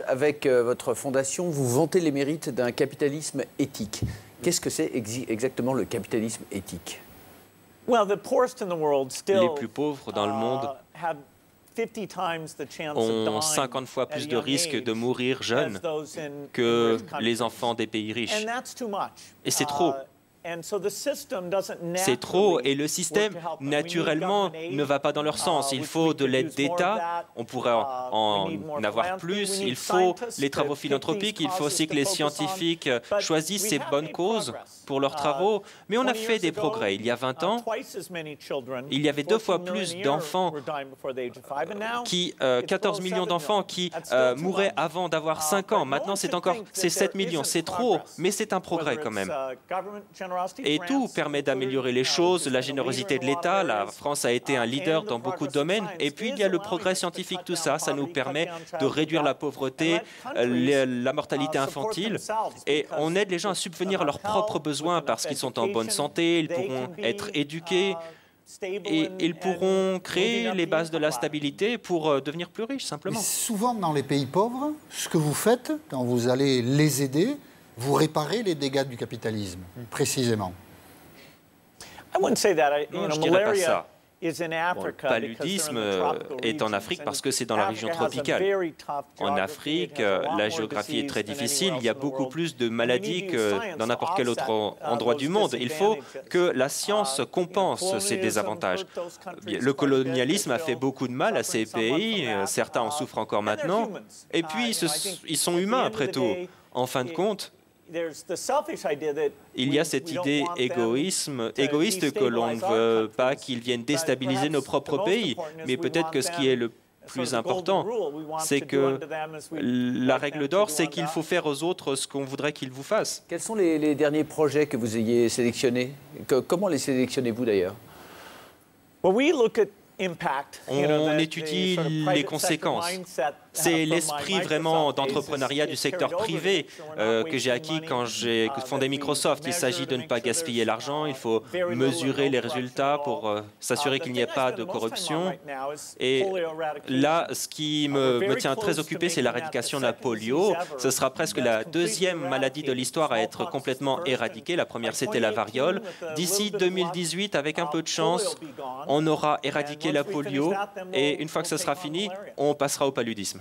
Avec votre fondation, vous vantez les mérites d'un capitalisme éthique. Qu'est-ce que c'est exactement le capitalisme éthique? Les plus pauvres dans le monde ont 50 fois plus de risques de mourir jeunes que les enfants des pays riches. Et c'est trop. C'est trop et le système, naturellement, ne va pas dans leur sens. Il faut de l'aide d'État, on pourrait en avoir plus, il faut les travaux philanthropiques, il faut aussi que les scientifiques choisissent ces bonnes causes pour leurs travaux. Mais on a fait des progrès. Il y a 20 ans, il y avait 2 fois plus d'enfants, 14 millions d'enfants qui mouraient avant d'avoir 5 ans. Maintenant, c'est 7 millions. C'est trop, mais c'est un progrès quand même. Et tout permet d'améliorer les choses, la générosité de l'État. La France a été un leader dans beaucoup de domaines. Et puis, il y a le progrès scientifique, tout ça. Ça nous permet de réduire la pauvreté, la mortalité infantile. Et on aide les gens à subvenir à leurs propres besoins parce qu'ils sont en bonne santé, ils pourront être éduqués et ils pourront créer les bases de la stabilité pour devenir plus riches, simplement. Mais souvent, dans les pays pauvres, ce que vous faites, quand vous allez les aider, vous réparez les dégâts du capitalisme, précisément. Non, je ne dirais pas ça. Le paludisme est en Afrique parce que c'est dans la région tropicale. En Afrique, la géographie est très difficile. Il y a beaucoup plus de maladies que dans n'importe quel autre endroit du monde. Il faut que la science compense ces désavantages. Le colonialisme a fait beaucoup de mal à ces pays. Certains en souffrent encore maintenant. Et puis, ils sont humains, après tout. En fin de compte, il y a cette idée égoïste que l'on ne veut pas qu'ils viennent déstabiliser nos propres pays. Mais peut-être que ce qui est le plus important, c'est que la règle d'or, c'est qu'il faut faire aux autres ce qu'on voudrait qu'ils vous fassent. Quels sont les derniers projets que vous ayez sélectionnés? Comment les sélectionnez-vous d'ailleurs? On étudie les conséquences. C'est l'esprit vraiment d'entrepreneuriat du secteur privé que j'ai acquis quand j'ai fondé Microsoft. Il s'agit de ne pas gaspiller l'argent, il faut mesurer les résultats pour s'assurer qu'il n'y ait pas de corruption. Et là, ce qui me tient très occupé, c'est l'éradication de la polio. Ce sera presque la 2e maladie de l'histoire à être complètement éradiquée. La première, c'était la variole. D'ici 2018, avec un peu de chance, on aura éradiqué la polio et une fois que ce sera fini, on passera au paludisme.